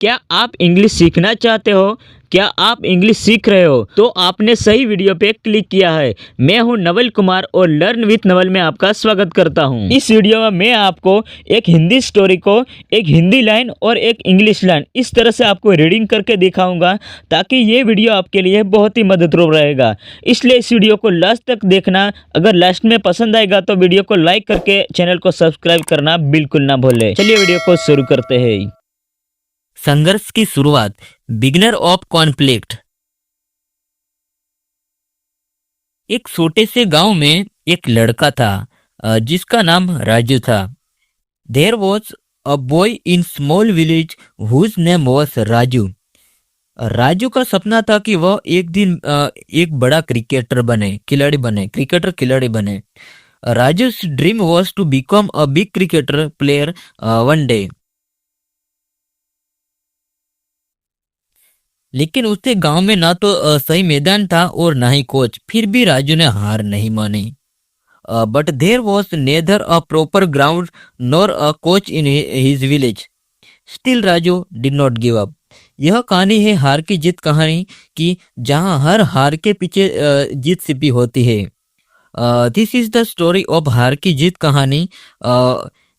क्या आप इंग्लिश सीखना चाहते हो? क्या आप इंग्लिश सीख रहे हो? तो आपने सही वीडियो पे क्लिक किया है। मैं हूं नवल कुमार और लर्न विथ नवल में आपका स्वागत करता हूं। इस वीडियो में मैं आपको एक हिंदी स्टोरी को, एक हिंदी लाइन और एक इंग्लिश लाइन इस तरह से आपको रीडिंग करके दिखाऊंगा ताकि ये वीडियो आपके लिए बहुत ही मददरूप रहेगा। इसलिए इस वीडियो को लास्ट तक देखना। अगर लास्ट में पसंद आएगा तो वीडियो को लाइक करके चैनल को सब्सक्राइब करना बिल्कुल ना भूलें। चलिए वीडियो को शुरू करते हैं। संघर्ष की शुरुआत। Beginner of conflict. एक छोटे से गांव में एक लड़का था जिसका नाम राजू था। There was a boy in small village whose name was Raju. Raju का सपना था कि वह एक दिन एक बड़ा क्रिकेटर खिलाड़ी बने। Raju's dream was to become a big cricketer player one day. लेकिन उसके गांव में ना तो सही मैदान था और ना ही कोच। फिर भी राजू ने हार नहीं मानी। But there was neither a proper ground nor a coach in his village. Still Raju did not give up. यह कहानी है हार की जीत कहानी की, जहां हर हार के पीछे जीत छिपी होती है। This is the story of हार की जीत कहानी,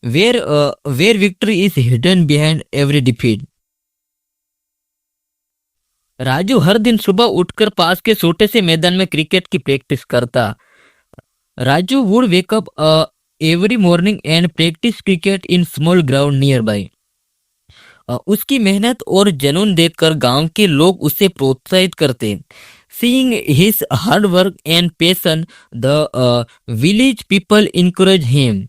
where victory is hidden behind every defeat. Raju हर दिन सुबह उठकर पास के छोटे से मैदान में क्रिकेट की प्रैक्टिस करता। Raju would wake up every morning and practice cricket in small ground near by. उसकी मेहनत और जुनून देखकर गांव के लोग उसे प्रोत्साहित करते। Seeing his hard work and passion, the village people encourage him.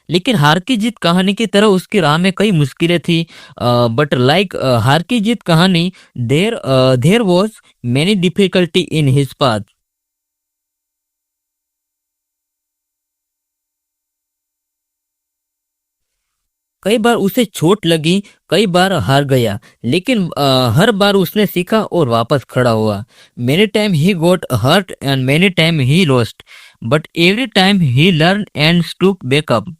लेकिन हार की जीत कहानी की तरह उसकी राह में कई मुश्किलें थी। बट लाइक हार की जीत कहानी, there was many difficulty in his path. कई बार उसे चोट लगी, कई बार हार गया, लेकिन हर बार उसने सीखा और वापस खड़ा हुआ। Many time he got hurt and many time he lost, but every time he learn and stuck back up.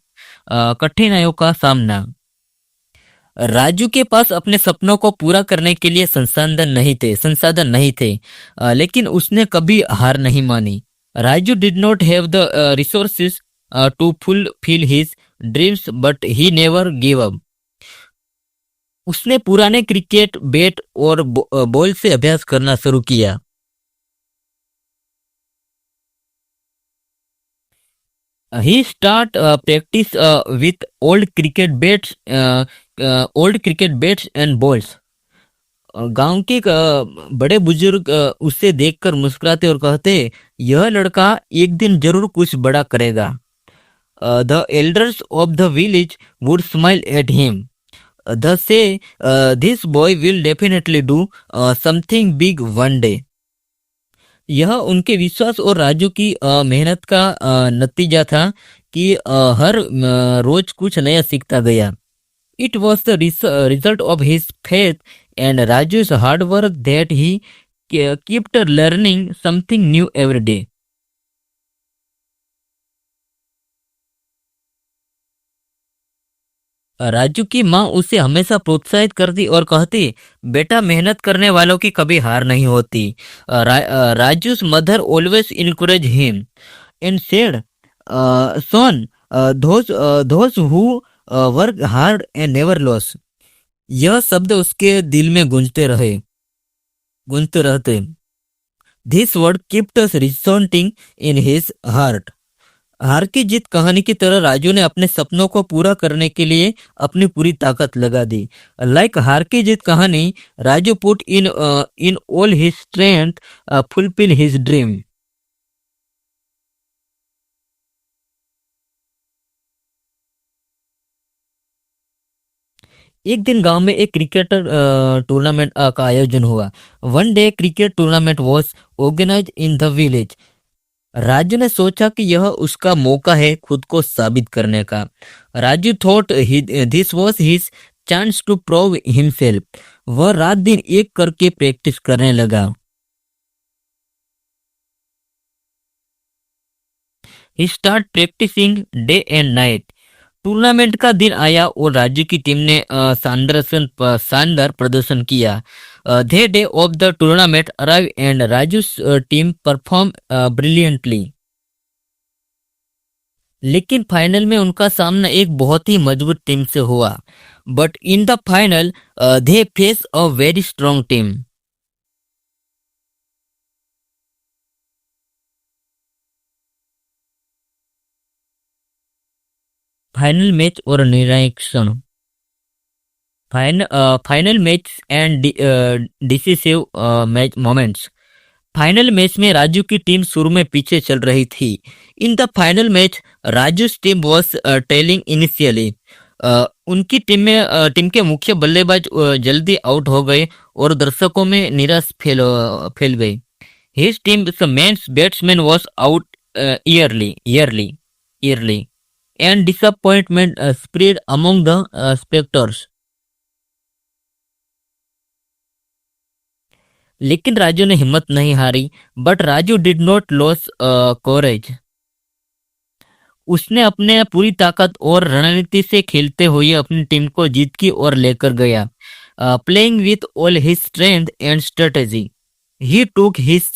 कठिनाइयों का सामना। राजू के पास अपने सपनों को पूरा करने के लिए संसाधन नहीं थे, लेकिन उसने कभी हार नहीं मानी। Raju did not have the resources to fulfil his dreams, but he never give up. उसने पुराने क्रिकेट बैट और बॉल से अभ्यास करना शुरू किया। He start practice with old cricket bats and balls. गांव के बड़े बुजुर्ग उससे देखकर मुस्कुराते और कहते, यह लड़का एक दिन जरूर कुछ बड़ा करेगा। The elders of the village would smile at him, they say this boy will definitely do something big one day. यह उनके विश्वास और राजू की मेहनत का नतीजा था कि हर रोज कुछ नया सीखता गया। It was the result of his faith and Raju's hard work that he kept learning something new every day. राजू की माँ उसे हमेशा प्रोत्साहित करती और कहती, बेटा मेहनत करने वालों की कभी हार नहीं होती। Raju's mother always encouraged him and said, son, those who work hard and never lose. यह शब्द उसके दिल में गूंजते रहते। This word kept us resounding in his heart. हार की जीत कहानी की तरह राजू ने अपने सपनों को पूरा करने के लिए अपनी पूरी ताकत लगा दी। लाइक हार की जीत कहानी, Raju put in all his strength fulfil his dream. एक दिन गांव में एक क्रिकेट टूर्नामेंट का आयोजन हुआ। One day cricket tournament was organise in the village. Raju ने सोचा कि यह उसका मौका है खुद को साबित करने का। Raju thought this was his chance to prove himself. वह रात दिन एक करके प्रैक्टिस करने लगा। He start practicing day and night. Tournament का दिन आया और राज्य की टीम ने शानदार प्रदर्शन किया। The day of the tournament arrive and Raju team perform brilliantly. लेकिन फाइनल में उनका सामना एक बहुत ही मजबूत टीम से हुआ। But in the final they face a very strong team. Final match और निर्णायक क्षण। Final match and decisive match moments. Final match में राजू की टीम शुरू में पीछे चल रही थी। In the final match Raju team was telling initially. उनकी टीम के मुख्य बल्लेबाज जल्दी आउट हो गए और दर्शकों में निराश फैल गई। His team main batsman was out early and disappointment spread among the spectators. लेकिन राजू ने हिम्मत नहीं हारी। But Raju did not lose courage. उसने अपने पूरी ताकत और रणनीति से खेलते हुए अपनी टीम को जीत की ओर लेकर गया। Playing with all his strength and strategy he took his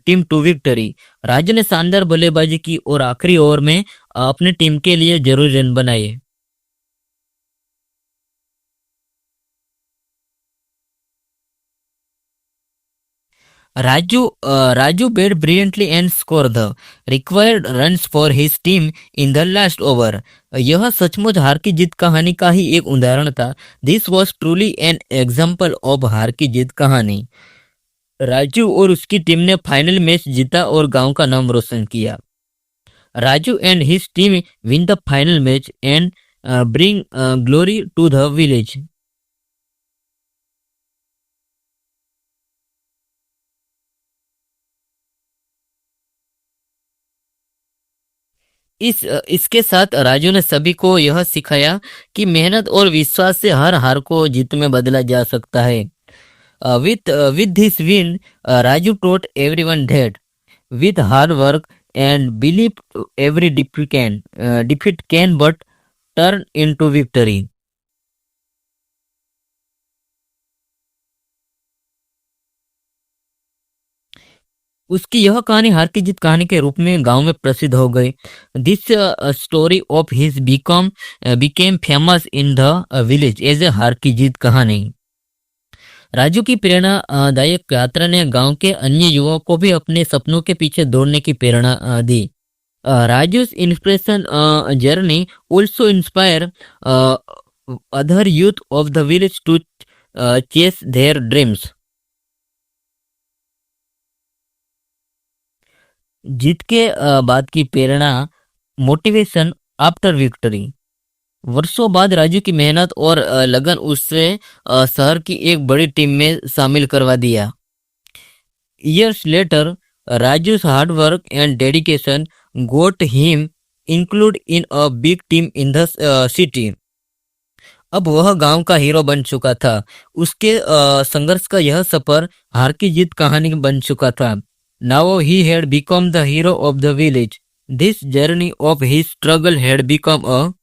team to victory. Raju ने शानदार बल्लेबाजी की और आखिरी ओवर में अपनी टीम के लिए जरूरी रन बनाए। Raju batted brilliantly and scored the required runs for his team in the last over. यह सचमुच हार की जीत कहानी का ही एक उदाहरण था। This was truly an example of हार की जीत कहानी। राजू और उसकी टीम ने फाइनल मैच जीता और गांव का नाम रोशन किया। Raju and his team win the final match and bring glory to the village. इसके साथ राजू ने सभी को यह सिखाया कि मेहनत और विश्वास से हर हार को जीत में बदला जा सकता है। With this win, Raju taught everyone that with hard work and belief, every defeat can but turn into victory. उसकी यह कहानी हार की जीत कहानी के रूप में गांव में प्रसिद्ध हो गई। This story of his became famous in the village as a हार की जीत कहानी। राजू की प्रेरणादायक यात्रा ने गांव के अन्य युवाओं को भी अपने सपनों के पीछे दौड़ने की प्रेरणा दी। राजू's inspiration journey also inspire other youth of the village to chase their dreams. जीत के बाद की प्रेरणा मोटिवेशन आफ्टर विक्ट्री। वर्षों बाद राजू की मेहनत और लगन उससे शहर की एक बड़ी टीम में शामिल करवा दिया। Years later, Raju's hard work and dedication got him included in a big team in the city. अब वह गांव का हीरो बन चुका था। उसके संघर्ष का यह सफर हार की जीत कहानी बन चुका था। Now he had become the hero of the village. This journey of his struggle had become a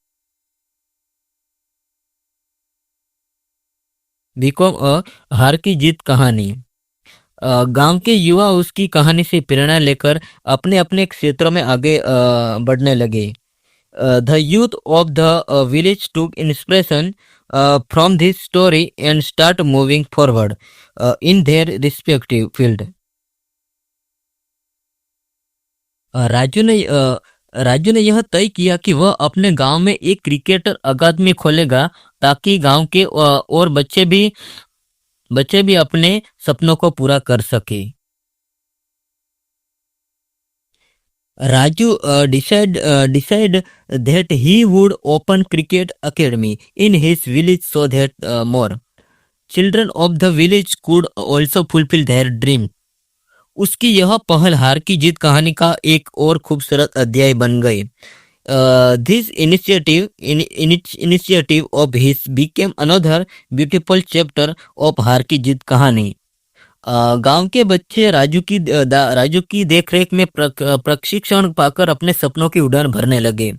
हार की जीत कहानी। गांव के युवा उसकी कहानी से प्रेरणा लेकर अपने अपने क्षेत्रों में आगे बढ़ने लगे। The youth of the village took inspiration from this story and start moving forward in their respective field. Raju ने यह तय किया कि वह अपने गांव में एक क्रिकेटर अकादमी खोलेगा ताकि गांव के और बच्चे भी अपने सपनों को पूरा कर सके। Raju decide that he would open cricket academy in his village so that more children of the village could also fulfill their dream. उसकी यह पहल हार की जीत कहानी का एक और खूबसूरत अध्याय बन गई। This initiative of his became another beautiful chapter of हार की जीत कहानी। गांव के बच्चे राजू की देखरेख में प्रशिक्षण पाकर अपने सपनों की उड़ान भरने लगे।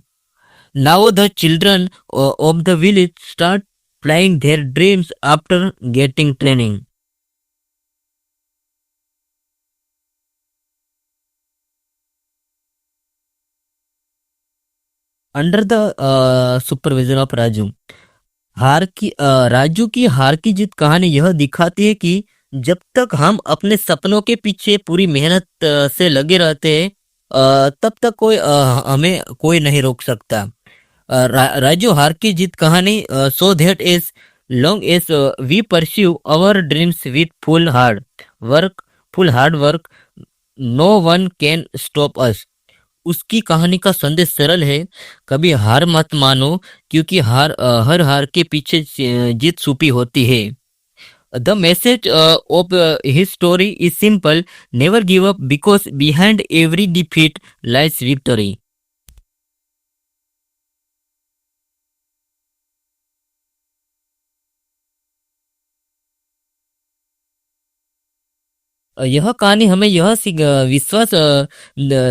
Now the children of the village start flying their dreams after getting training. Under the supervision of Raju. Raju की हार की जीत कहानी यह दिखाती है कि जब तक हम अपने सपनों के पीछे पूरी मेहनत से लगे रहते हैं तब तक हमें कोई नहीं रोक सकता। राजू हार की जीत कहानी so that is long as we pursue our dreams with full hard work no one can stop us. उसकी कहानी का संदेश सरल है, कभी हार मत मानो क्योंकि हर हार के पीछे जीत छुपी होती है। The message of his story is simple, never give up because behind every defeat lies victory. यह कहानी हमें विश्वास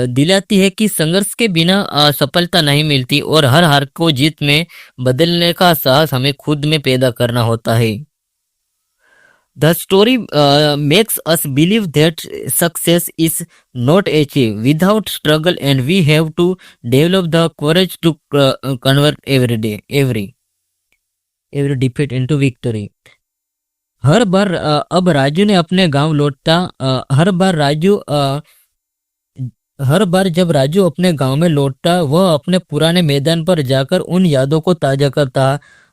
दिलाती है कि संघर्ष के बिना सफलता नहीं मिलती और हर हार को जीत में बदलने का साहस हमें खुद में पैदा करना होता है। The story makes us believe that success is not achieve without struggle and we have to develop the courage to convert every defeat into victory. हर बार अब राजू ने अपने गांव लौटता हर बार जब राजू अपने गांव में लौटता वह अपने पुराने मैदान पर जाकर उन यादों को ताजा करता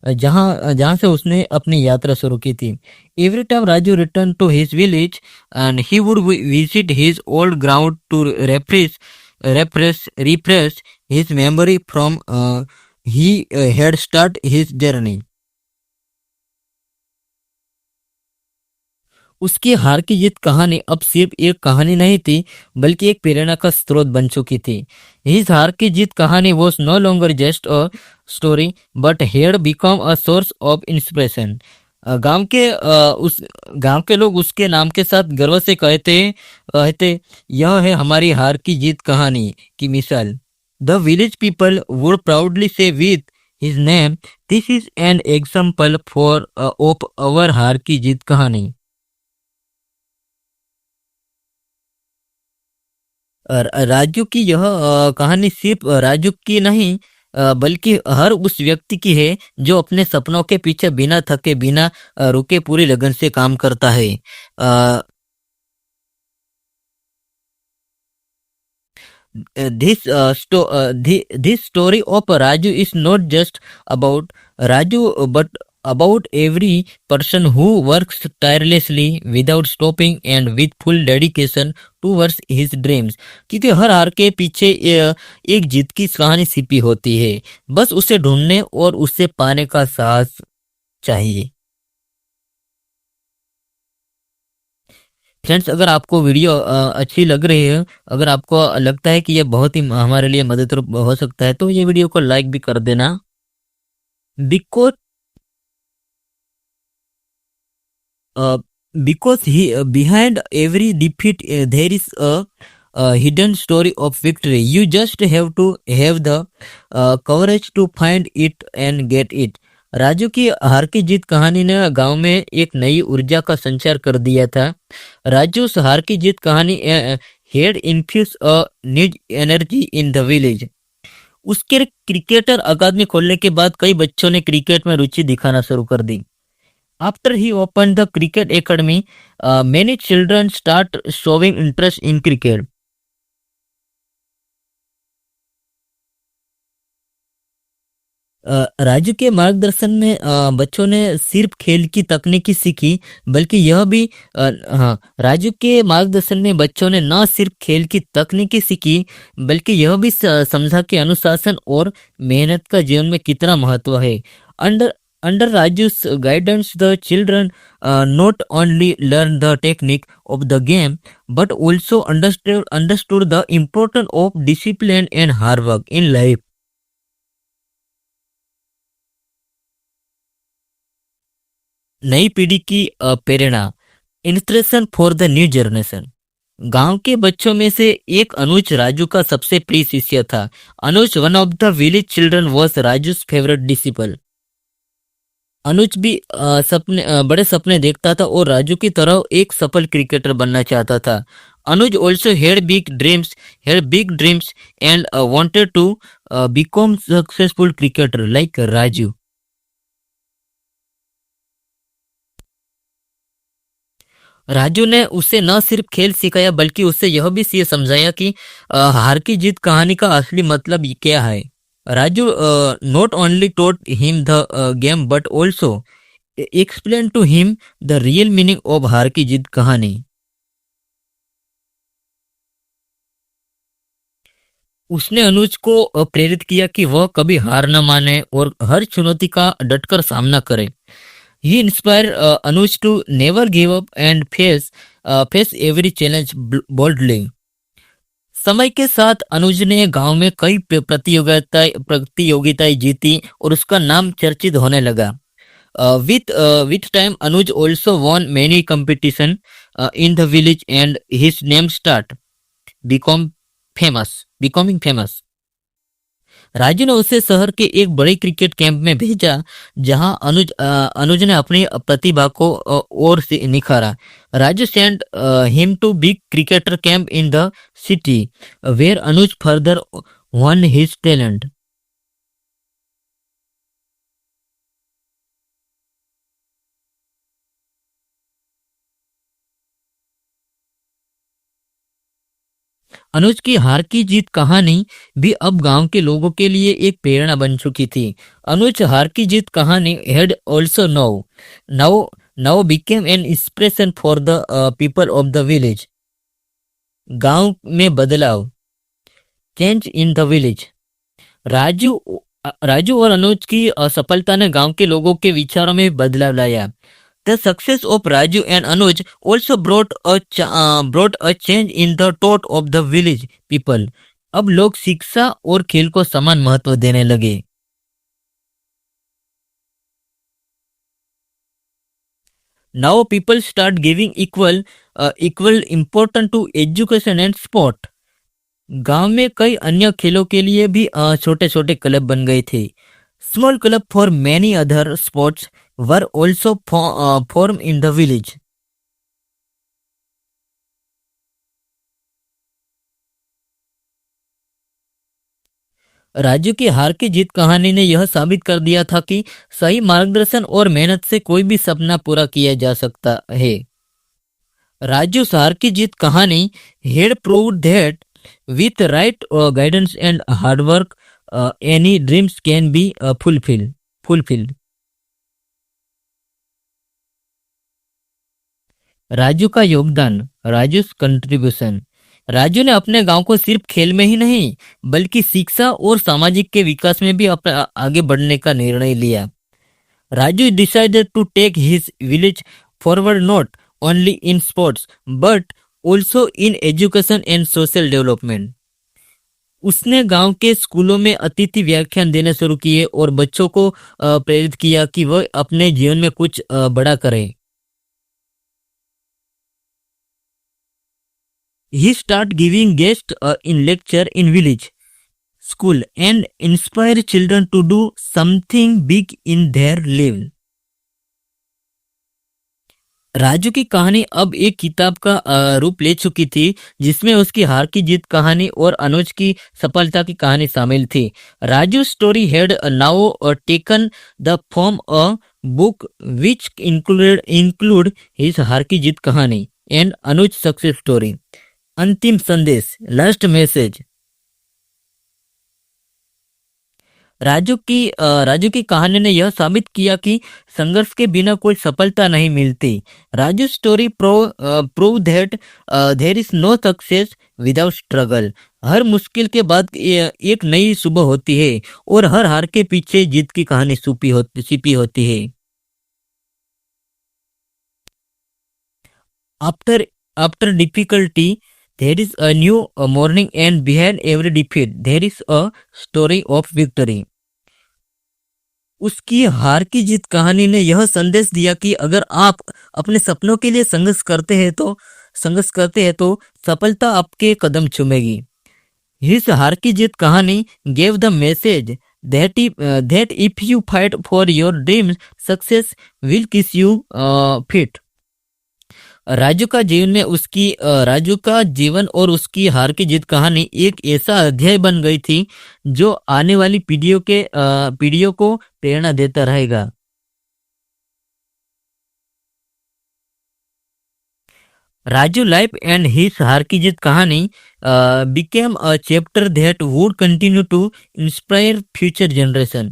जहां से उसने अपनी यात्रा शुरू की थी। Every time Raju return to his village and he would visit his old ground to refresh his memory from he had start his journey. उसकी हार की जीत कहानी अब सिर्फ एक कहानी नहीं थी बल्कि एक प्रेरणा का स्रोत बन चुकी थी। इस हार की जीत कहानी was no longer just a story but had become a source of inspiration. गांव के लोग उसके नाम के साथ गर्व से कहते यह है हमारी हार की जीत कहानी की मिसाल। The village people would proudly से with his name this is an example for of our हार की जीत कहानी। राजू की यह कहानी सिर्फ राजू की नहीं बल्कि हर उस व्यक्ति की है जो अपने सपनों के पीछे बिना थके बिना रुके पूरी लगन से काम करता है। This story of Raju is not just about Raju but about every person who works tirelessly without stopping and with full dedication towards his dreams। क्योंकि हर हार के पीछे एक जीत की कहानी छिपी होती है, बस उसे ढूंढने और उसे पाने का साहस चाहिए। फ्रेंड्स, अगर आपको वीडियो अच्छी लग रही है, अगर आपको लगता है कि ये बहुत ही हमारे लिए मददरूप हो सकता है तो ये वीडियो को लाइक भी कर देना। Because behind every defeat there is a hidden story of victory. You just have to have the courage to find it and get it। Raju की हार की जीत कहानी ने गांव में एक नई ऊर्जा का संचार कर दिया था। राजू उस हार की जीत कहानी had infuse a new energy in the village. उसके क्रिकेटर अकादमी खोलने के बाद कई बच्चों ने क्रिकेट में रुचि दिखाना शुरू कर दी। After he open the cricket academy many children start showing interest in cricket. Raju के मार्गदर्शन में बच्चों ने सिर्फ खेल की तकनीकी सीखी बल्कि यह भी राजू के मार्गदर्शन में बच्चों ने न सिर्फ खेल की तकनीकी सीखी बल्कि यह भी समझा कि अनुशासन और मेहनत का जीवन में कितना महत्व है। Under Raju's guidance the children not only learned the technique of the game but also understood the importance of discipline and hard work in life। नई पीढ़ी की प्रेरणा, inspiration for the new generation. गांव के बच्चों में से एक अनुज राजू का सबसे प्रिय शिष्य था। Anuj one of the village children was Raju's favourite disciple. Anuj भी बड़े सपने देखता था और राजू की तरह एक सफल क्रिकेटर बनना चाहता था। Anuj also had big dreams and wanted to become successful cricketer like Raju. Raju ने उसे न सिर्फ खेल सिखाया बल्कि उसे यह भी समझाया कि हार की जीत कहानी का असली मतलब क्या है। Raju not only taught him the game but also explain to him the real meaning of हार की जीत कहानी। उसने अनुज को प्रेरित किया कि वह कभी हार न माने और हर चुनौती का डटकर सामना करे। He inspired Anuj to never give up and face every challenge boldly. समय के साथ अनुज ने गांव में कई प्रतियोगिताएं जीती और उसका नाम चर्चित होने लगा। With time, Anuj also won many competition in the village and his name becoming famous. Raju ने उसे शहर के एक बड़े क्रिकेट कैंप में भेजा जहां अनुज ने अपनी प्रतिभा को और से निखारा। Raju sent him to big cricketer camp in the city where Anuj further won his talent. Anuj की हार की जीत कहानी भी अब गांव के लोगों के लिए एक प्रेरणा बन चुकी थी। अनुज हार की जीत कहानी had also now became an inspiration for the people of the village. गांव में बदलाव, change in the village. Raju और अनुज की असफलता ने गांव के लोगों के विचारों में बदलाव लाया। The success of Raju and Anuj also brought a change in the thought of the village people. अब लोग शिक्षा और खेल को समान महत्व देने लगे। Now people start giving equal importance to education and sport. गांव में कई अन्य खेलों के लिए भी छोटे छोटे क्लब बन गए थे। Small club for many other sports were also formed in the village. Raju की हार की जीत कहानी ने यह साबित कर दिया था कि सही मार्गदर्शन और मेहनत से कोई भी सपना पूरा किया जा सकता है। राजू हार की जीत कहानी had proved that with right guidance and hard work any dreams can be fulfilled. Raju का योगदान, राजू's कंट्रीब्यूशन। राजू ने अपने गांव को सिर्फ खेल में ही नहीं बल्कि शिक्षा और सामाजिक के विकास में भी आगे बढ़ने का निर्णय लिया। Raju decided to take his village forward not only in sports but also in education and social development. उसने गांव के स्कूलों में अतिथि व्याख्यान देने शुरू किए और बच्चों को प्रेरित किया कि वह अपने जीवन में कुछ बड़ा करें। He start giving guest in lecture in village school and inspire children to do something big in their life. Raju की कहानी अब एक किताब का रूप ले चुकी थी जिसमें उसकी हार की जीत कहानी और अनुज की सफलता की कहानी शामिल थी। Raju story had now taken the form a book which include his हार की जीत कहानी एंड अनुज सक्सेस स्टोरी। अंतिम संदेश, लास्ट मैसेज। राजू की कहानी ने यह साबित किया कि संघर्ष के बिना कोई सफलता नहीं मिलती। Raju story prove that there is no success without struggle. हर मुश्किल के बाद एक नई सुबह होती है और हर हार के पीछे जीत की कहानी छिपी होती है। After difficulty there is a new morning and behind every defeat there is a story of victory. उसकी हार की जीत कहानी ने यह संदेश दिया कि अगर आप अपने सपनों के लिए संघर्ष करते हैं तो संघर्ष करते हैं तो सफलता आपके कदम चूमेगी। इस हार की जीत कहानी gave the message that if you fight for your dreams, success will kiss you feet। Raju का जीवन और उसकी हार की जीत कहानी एक ऐसा अध्याय बन गई थी जो आने वाली पीढ़ियों को प्रेरणा देता रहेगा। राजू लाइफ एंड हिज हार की जीत कहानी became a chapter that would continue to inspire future generation।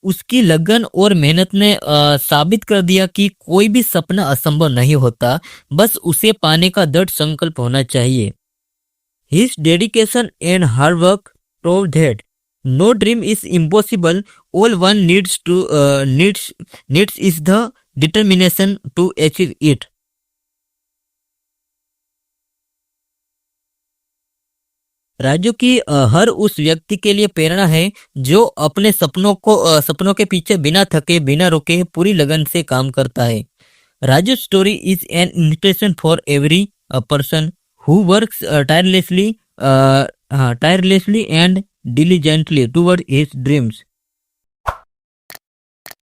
उसकी लगन और मेहनत ने साबित कर दिया कि कोई भी सपना असंभव नहीं होता, बस उसे पाने का दृढ़ संकल्प होना चाहिए। His dedication and hard work prove that no dream is impossible. All one needs is the determination to achieve it। Raju की हर उस व्यक्ति के लिए प्रेरणा है जो अपने सपनों के पीछे बिना थके बिना रुके पूरी लगन से काम करता है। Raju story is an inspiration for every person who works tirelessly and diligently toward his dreams।